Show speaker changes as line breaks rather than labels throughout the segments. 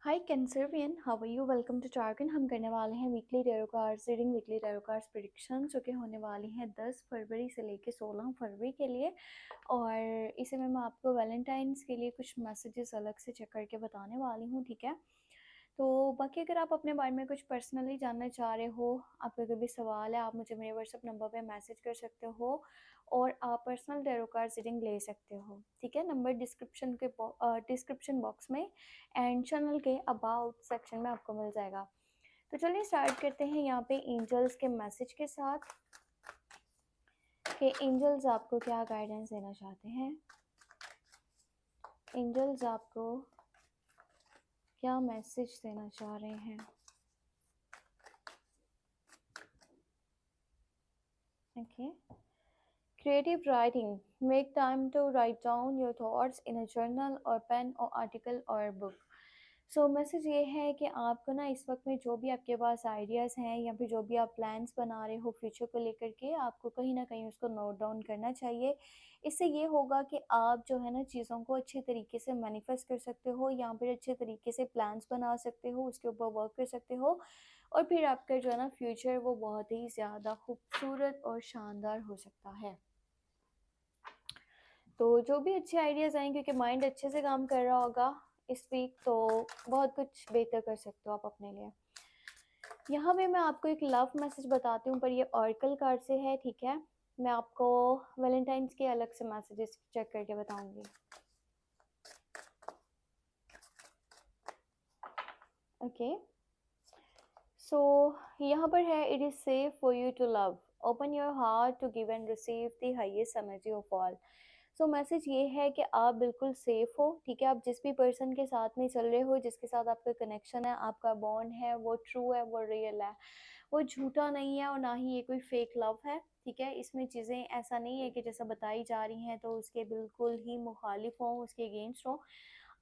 Hi Cancerian, how are you? Welcome to टार्गन। हम करने वाले हैं weekly tarot cards reading, weekly tarot cards prediction जो कि होने वाली हैं 10 फरवरी से लेके 16 फरवरी के लिए। और इसे में मैं आपको वैलेंटाइंस के लिए कुछ मैसेजेस अलग से चेक करके बताने वाली हूँ, ठीक है? तो बाकी अगर आप अपने बारे में कुछ पर्सनली जानना चाह रहे हो, आपका कोई भी सवाल है, आप मुझे मेरे व्हाट्सएप नंबर पे मैसेज कर सकते हो और आप पर्सनल टैरो कार्ड रीडिंग ले सकते हो, ठीक है? नंबर डिस्क्रिप्शन बॉक्स में एंड चैनल के अबाउट सेक्शन में आपको मिल जाएगा। तो चलिए स्टार्ट करते हैं यहाँ पे एंजल्स के मैसेज के साथ कि एंजल्स आपको क्या गाइडेंस देना चाहते हैं। एंजल्स आपको क्या मैसेज देना चाह रहे हैं। Okay, creative writing, make time to write down your thoughts in a journal or pen or article or book। So message ये है कि आपको ना इस वक्त में जो भी आपके पास आइडियाज़ हैं या फिर जो भी आप प्लान्स बना रहे हो फ्यूचर को लेकर के, आपको कहीं ना कहीं उसको नोट डाउन करना चाहिए। इससे ये होगा कि आप जो है ना चीज़ों को अच्छे तरीके से मैनिफेस्ट कर सकते हो या फिर अच्छे तरीके से प्लान्स बना सकते हो, उसके ऊपर वर्क कर सकते हो और फिर आपका जो है ना फ्यूचर वो बहुत ही ज़्यादा खूबसूरत और शानदार हो सकता है। तो जो भी अच्छे आइडियाज़ आएँ, क्योंकि माइंड अच्छे से काम कर रहा होगा इस वीक, तो बहुत कुछ बेहतर कर सकते हो आप अपने लिए। यहाँ पे मैं आपको एक लव मैसेज बताती हूँ, पर ये ऑरेकल कार्ड से है, ठीक है? मैं आपको वैलेंटाइन्स के अलग से मैसेजेस चेक करके बताऊंगी। ओके, सो यहाँ पर है, it is safe for you to love, open your heart to give and receive the highest energy of all. So message ये है कि आप बिल्कुल सेफ हो, ठीक है? आप जिस भी पर्सन के साथ में चल रहे हो, जिसके साथ आपका कनेक्शन है, आपका बॉन्ड है, वो ट्रू है, वो रियल है, वो झूठा नहीं है और ना ही ये कोई फेक लव है, ठीक है? इसमें चीज़ें ऐसा नहीं है कि जैसा बताई जा रही हैं तो उसके बिल्कुल ही मुखालिफ हों, उसके अगेंस्ट हों।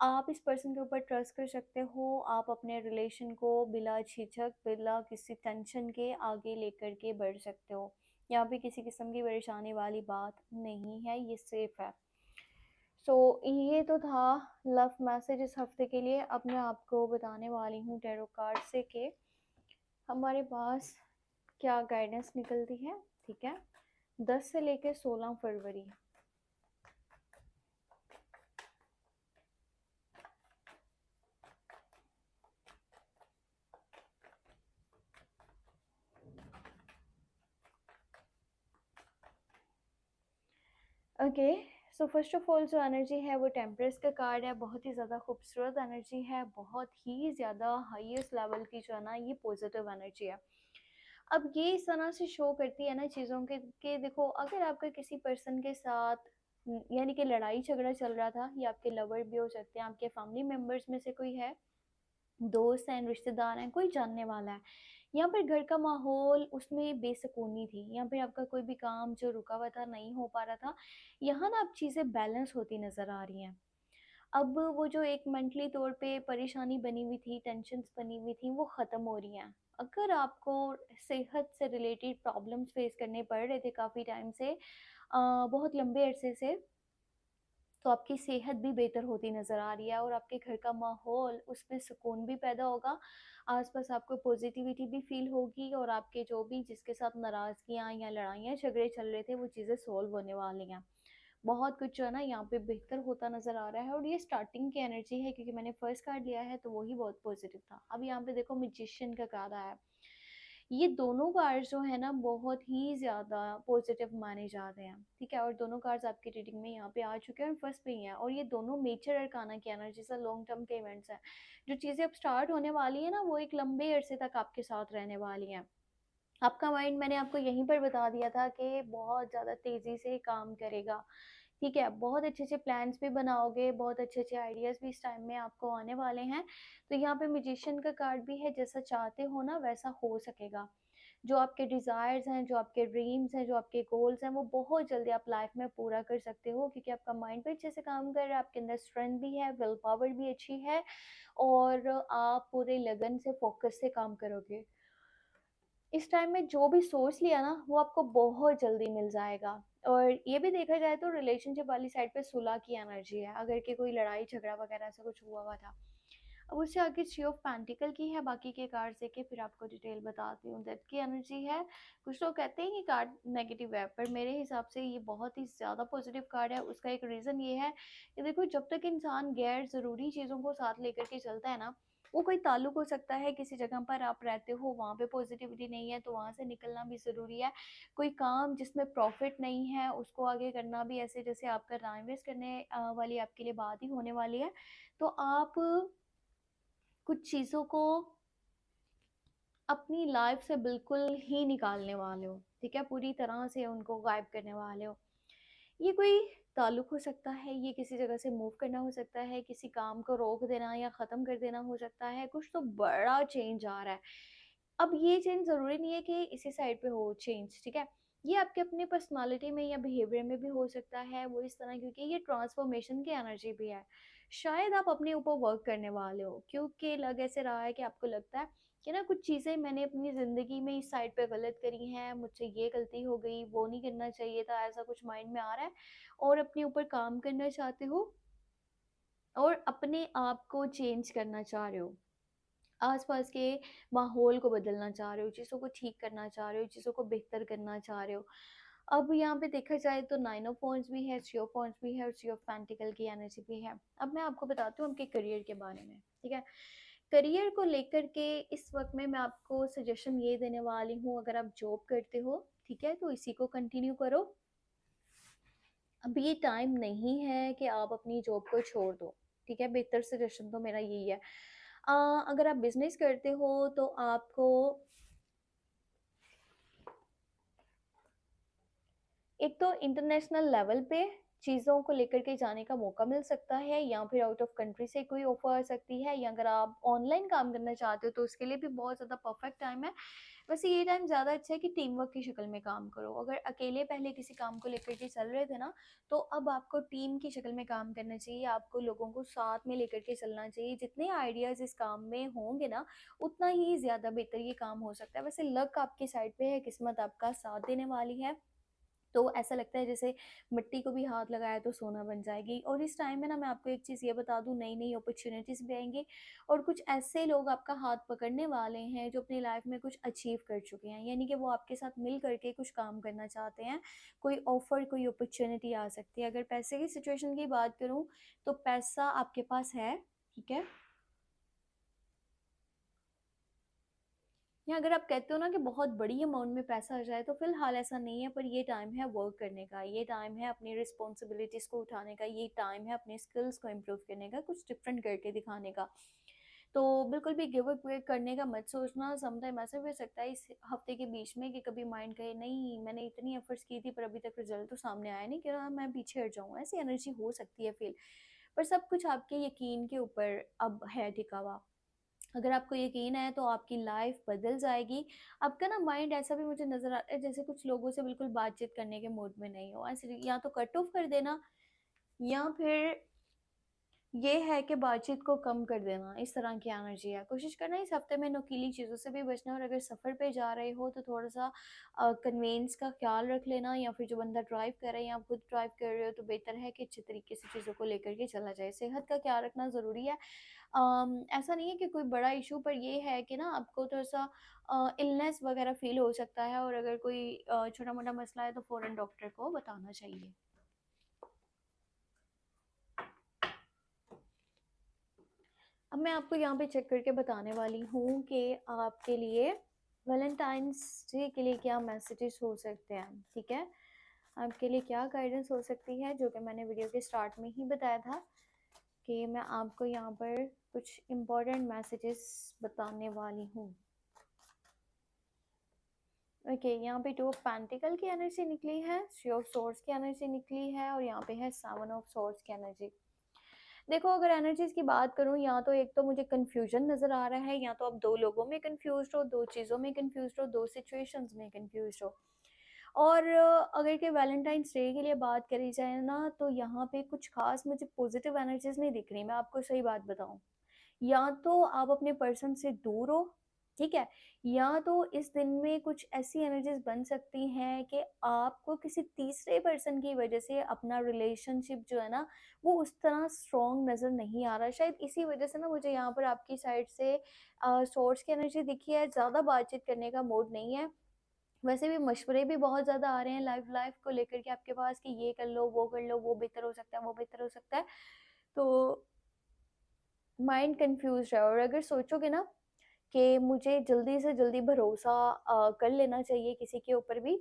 आप इस पर्सन के ऊपर ट्रस्ट कर सकते हो। आप अपने रिलेशन को बिला झिझक, बिला किसी टेंशन के आगे लेकर के बढ़ सकते हो। यहाँ पे किसी किस्म की परेशानी वाली बात नहीं है, ये सेफ है। सो ये तो था लव मैसेज इस हफ्ते के लिए। अब मैं आपको बताने वाली हूँ टैरो कार्ड से कि हमारे पास क्या गाइडेंस निकलती है, ठीक है? 10 से लेकर 16 फरवरी। Okay, so first of all जो एनर्जी है वो टेम्परेस का कार्ड है। बहुत ही ज़्यादा खूबसूरत एनर्जी है, बहुत ही ज़्यादा हाईएस्ट लेवल की जो है ना ये पॉजिटिव एनर्जी है। अब ये इस तरह से शो करती है ना चीज़ों के देखो, अगर आपका किसी पर्सन के साथ यानी कि लड़ाई झगड़ा चल रहा था, ये आपके लवर भी हो सकते हैं, आपके फैमिली मेम्बर्स में से कोई है, दोस्त हैं, रिश्तेदार हैं, कोई जानने वाला है, या फिर घर का माहौल उसमें बेसुकूनी थी, या फिर आपका कोई भी काम जो रुका हुआ था, नहीं हो पा रहा था, यहाँ ना अब चीज़ें बैलेंस होती नज़र आ रही हैं। अब वो जो एक मेंटली तौर पे परेशानी बनी हुई थी, टेंशन्स बनी हुई थी, वो ख़त्म हो रही हैं। अगर आपको सेहत से रिलेटेड प्रॉब्लम्स फेस करने पड़ रहे थे काफ़ी टाइम से, बहुत लंबे अरसे से, तो आपकी सेहत भी बेहतर होती नज़र आ रही है और आपके घर का माहौल, उसमें सुकून भी पैदा होगा। आस-पास आपको पॉजिटिविटी भी फ़ील होगी और आपके जो भी जिसके साथ नाराज़गियाँ या लड़ाइयाँ झगड़े चल रहे थे, वो चीज़ें सॉल्व होने वाली हैं। बहुत कुछ जो है ना यहाँ पे बेहतर होता नज़र आ रहा है और ये स्टार्टिंग की एनर्जी है, क्योंकि मैंने फर्स्ट कार्ड लिया है तो वही बहुत पॉजिटिव था। अब यहाँ पे देखो मैजिशियन का कार्ड आया है। ये दोनों कार्ड्स जो है ना बहुत ही ज़्यादा पॉजिटिव माने जा रहे हैं, ठीक है? और दोनों कार्ड्स आपकी रीडिंग में यहाँ पे आ चुके हैं और फर्स्ट पे ही हैं, और ये दोनों मेजर अरकाना की एनर्जी से लॉन्ग टर्म के इवेंट्स हैं। जो चीज़ें अब स्टार्ट होने वाली है ना, वो एक लंबे अरसे तक आपके साथ रहने वाली हैं। आपका माइंड, मैंने आपको यहीं पर बता दिया था कि बहुत ज़्यादा तेज़ी से काम करेगा, ठीक है? बहुत अच्छे-अच्छे प्लान्स भी बनाओगे, बहुत अच्छे-अच्छे आइडियाज़ भी इस टाइम में आपको आने वाले हैं। तो यहाँ पे मैजिशियन का कार्ड भी है, जैसा चाहते हो ना वैसा हो सकेगा। जो आपके डिज़ायर्स हैं, जो आपके ड्रीम्स हैं, जो आपके गोल्स हैं, वो बहुत जल्दी आप लाइफ़ में पूरा कर सकते हो, क्योंकि आपका माइंड भी अच्छे से काम कर रहा है, आपके अंदर स्ट्रेंथ भी है, विल पावर भी अच्छी है और आप पूरे लगन से, फ़ोकस से काम करोगे। इस टाइम में जो भी सोच लिया ना, वो आपको बहुत जल्दी मिल जाएगा। और ये भी देखा जाए तो रिलेशनशिप वाली साइड पे सुलह की एनर्जी है, अगर कि कोई लड़ाई झगड़ा वगैरह ऐसा कुछ हुआ हुआ था। अब उससे आगे थ्री ऑफ पेंटिकल की है, बाकी के कार्ड देके फिर आपको डिटेल बताती हूँ। डेथ की एनर्जी है। कुछ लोग कहते हैं कि कार्ड नेगेटिव है, पर मेरे हिसाब से ये बहुत ही ज़्यादा पॉजिटिव कार्ड है। उसका एक रीज़न ये है कि देखो, जब तक इंसान गैर ज़रूरी चीज़ों को साथ लेकर के चलता है ना, वो कोई ताल्लुक हो सकता है किसी जगह पर आप रहते हो, वहाँ पे पॉजिटिविटी नहीं है तो वहाँ से निकलना भी ज़रूरी है। कोई काम जिसमें प्रॉफिट नहीं है उसको आगे करना भी, ऐसे जैसे आपका टाइम वेस्ट करने वाली आपके लिए बात ही होने वाली है। तो आप कुछ चीज़ों को अपनी लाइफ से बिल्कुल ही निकालने वाले हो, ठीक है, पूरी तरह से उनको गायब करने वाले हो। ये कोई ताल्लुक हो सकता है, ये किसी जगह से मूव करना हो सकता है, किसी काम को रोक देना या ख़त्म कर देना हो सकता है, कुछ तो बड़ा चेंज आ रहा है। अब ये चेंज ज़रूरी नहीं है कि इसी साइड पे हो चेंज, ठीक है? ये आपके अपनी पर्सनैलिटी में या बिहेवियर में भी हो सकता है, वो इस तरह, क्योंकि ये ट्रांसफॉर्मेशन की एनर्जी भी है। शायद आप अपने ऊपर वर्क करने वाले हो, क्योंकि लग ऐसे रहा है कि आपको लगता है कि ना कुछ चीज़ें मैंने अपनी ज़िंदगी में इस साइड पे गलत करी हैं, मुझसे ये गलती हो गई, वो नहीं करना चाहिए था, ऐसा कुछ माइंड में आ रहा है और अपने ऊपर काम करना चाहते हो और अपने आप को चेंज करना चाह रहे हो। आस-पास के माहौल को बदलना चाह रहे हो, चीज़ों को ठीक करना चाह रहे हो, चीज़ों को बेहतर करना चाह रहे हो। अब यहाँ पे देखा जाए तो 9 ऑफ वांड्स भी है, 3 ऑफ वांड्स भी है और 3 ऑफ पेंटिकल की एनर्जी भी है। अब मैं आपको बताती हूँ आपके करियर के बारे में, ठीक है? करियर को लेकर के इस वक़्त में मैं आपको सजेशन ये देने वाली हूँ, अगर आप जॉब करते हो, ठीक है? तो इसी को कंटिन्यू करो। अब ये टाइम नहीं है कि आप अपनी जॉब को छोड़ दो, ठीक है? बेहतर सजेशन तो मेरा यही है। अगर आप बिज़नेस करते हो तो आपको एक तो इंटरनेशनल लेवल पे चीज़ों को लेकर के जाने का मौका मिल सकता है, या फिर आउट ऑफ कंट्री से कोई ऑफ़र आ सकती है, या अगर आप ऑनलाइन काम करना चाहते हो तो उसके लिए भी बहुत ज़्यादा परफेक्ट टाइम है। वैसे ये टाइम ज़्यादा अच्छा है कि टीम वर्क की शक्ल में काम करो। अगर अकेले पहले किसी काम को लेकर के चल रहे थे ना, तो अब आपको टीम की शक्ल में काम करना चाहिए, आपको लोगों को साथ में लेकर के चलना चाहिए। जितने आइडियाज़ इस काम में होंगे ना, उतना ही ज़्यादा बेहतर ये काम हो सकता है। वैसे लक आपकी साइड पे है, किस्मत आपका साथ देने वाली है। तो ऐसा लगता है जैसे मिट्टी को भी हाथ लगाया तो सोना बन जाएगी। और इस टाइम में ना मैं आपको एक चीज़ ये बता दूँ, नई नई अपॉर्चुनिटीज़ भी आएंगी और कुछ ऐसे लोग आपका हाथ पकड़ने वाले हैं जो अपनी लाइफ में कुछ अचीव कर चुके हैं, यानी कि वो आपके साथ मिल करके कुछ काम करना चाहते हैं। कोई ऑफर, कोई अपॉर्चुनिटी आ सकती है। अगर पैसे की सिचुएशन की बात करूँ तो पैसा आपके पास है, ठीक है। या अगर आप कहते हो ना कि बहुत बड़ी अमाउंट में पैसा आ जाए, तो फिलहाल ऐसा नहीं है, पर ये टाइम है वर्क करने का, ये टाइम है अपनी रिस्पॉन्सिबिलिटीज़ को उठाने का, ये टाइम है अपने स्किल्स को इम्प्रूव करने का, कुछ डिफरेंट करके दिखाने का। तो बिल्कुल भी गिव अप करने का मत सोचना। समटाइम ऐसा भी हो सकता है इस हफ्ते के बीच में कि कभी माइंड कहे नहीं, मैंने इतनी एफर्ट्स की थी पर अभी तक रिजल्ट तो सामने आया नहीं, कि मैं पीछे हट जाऊँ, ऐसी एनर्जी हो सकती है फील। पर सब कुछ आपके यकीन के ऊपर अब है टिका हुआ। अगर आपको यकीन है तो आपकी लाइफ बदल जाएगी। आपका ना माइंड ऐसा भी मुझे नज़र आता है जैसे कुछ लोगों से बिल्कुल बातचीत करने के मूड में नहीं हो, ऐसे या तो कट ऑफ कर देना, या फिर ये है कि बातचीत को कम कर देना, इस तरह की एनर्जी है। कोशिश करना इस हफ्ते में नुकीली चीज़ों से भी बचना, और अगर सफ़र पे जा रहे हो तो थोड़ा-सा कन्वेंस का ख़्याल रख लेना, या फिर जो बंदा ड्राइव कर रहा है या आप खुद ड्राइव कर रहे हो तो बेहतर है कि अच्छे तरीके से चीज़ों को लेकर के चला जाए। सेहत का ख़्याल रखना ज़रूरी है। ऐसा नहीं है कि कोई बड़ा इश्यू, पर ये है कि ना आपको थोड़ा-सा इलनेस वग़ैरह फ़ील हो सकता है, और अगर कोई छोटा-मोटा मसला है तो फ़ौरन डॉक्टर को बताना चाहिए। अब मैं आपको यहाँ पे चेक करके बताने वाली हूँ कि आपके लिए वैलेंटाइंस डे के लिए क्या मैसेजेस हो सकते हैं, ठीक है? आपके लिए क्या गाइडेंस हो सकती है, जो कि मैंने वीडियो के स्टार्ट में ही बताया था कि मैं आपको यहाँ पर कुछ इम्पोर्टेंट मैसेजेस बताने वाली हूँ। ओके, यहाँ पे 2 ऑफ पेंटिकल की एनर्जी निकली है, 3 ऑफ सोर्ड्स की एनर्जी निकली है और यहाँ पे है 7 ऑफ सोर्ड्स की एनर्जी। देखो, अगर एनर्जीज की बात करूँ, या तो एक तो मुझे कन्फ्यूजन नज़र आ रहा है, या तो आप 2 लोगों में कन्फ्यूज़्ड हो, 2 चीज़ों में कन्फ्यूज़्ड हो, 2 सिचुएशंस में कन्फ्यूज़्ड हो। और अगर कि वैलेंटाइन्स डे के लिए बात करी जाए ना, तो यहाँ पे कुछ ख़ास मुझे पॉजिटिव एनर्जीज़ नहीं दिख रही, मैं आपको सही बात बताऊँ। या तो आप अपने पर्सन से दूर हो, ठीक है? या तो इस दिन में कुछ ऐसी एनर्जीज़ बन सकती हैं कि आपको किसी तीसरे पर्सन की वजह से अपना रिलेशनशिप जो है ना, वो उस तरह स्ट्रॉन्ग नज़र नहीं आ रहा। शायद इसी वजह से ना मुझे यहाँ पर आपकी साइड से सोर्स की एनर्जी दिखी है, ज़्यादा बातचीत करने का मूड नहीं है। वैसे भी मशवरे भी बहुत ज़्यादा आ रहे हैं लाइफ़ को लेकर के आपके पास कि ये कर लो, वो बेहतर हो सकता है, वो बेहतर हो सकता है। तो माइंड कन्फ्यूज़्ड है, और अगर सोचोगे ना कि मुझे जल्दी से जल्दी भरोसा कर लेना चाहिए किसी के ऊपर भी,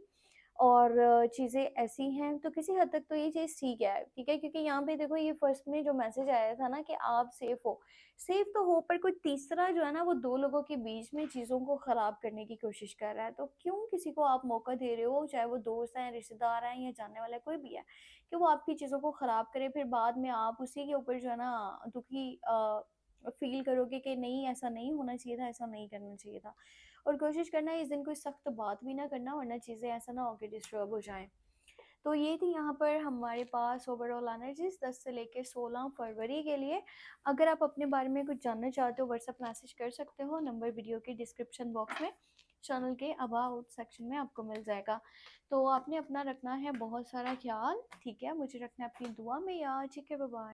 और चीज़ें ऐसी हैं, तो किसी हद तक तो ये चीज़ ठीक है? क्योंकि यहाँ पे देखो ये फर्स्ट में जो मैसेज आया था ना कि आप सेफ़ तो हो, पर कोई तीसरा जो है ना वो 2 लोगों के बीच में चीज़ों को ख़राब करने की कोशिश कर रहा है। तो क्यों किसी को आप मौका दे रहे हो, चाहे वो दोस्त हैं, रिश्तेदार हैं या जानने वाला है, कोई भी है, कि वो आपकी चीज़ों को ख़राब करे, फिर बाद में आप उसी के ऊपर जो है ना दुखी फ़ील करोगे कि नहीं ऐसा नहीं होना चाहिए था, ऐसा नहीं करना चाहिए था। और कोशिश करना है इस दिन कोई सख्त बात भी ना करना, वरना चीज़ें ऐसा ना हो कि डिस्टर्ब हो जाएँ। तो ये थी यहाँ पर हमारे पास ओवरऑल एनर्जीज़ 10 से लेके 16 फरवरी के लिए। अगर आप अपने बारे में कुछ जानना चाहते हो, व्हाट्सएप मैसेज कर सकते हो, नंबर वीडियो के डिस्क्रिप्शन बॉक्स में, चैनल के अबाउट सेक्शन में आपको मिल जाएगा। तो आपने अपना रखना है बहुत सारा ख़्याल, ठीक है? मुझे रखना है अपनी दुआ में याद। ठीक है, बाय-बाय।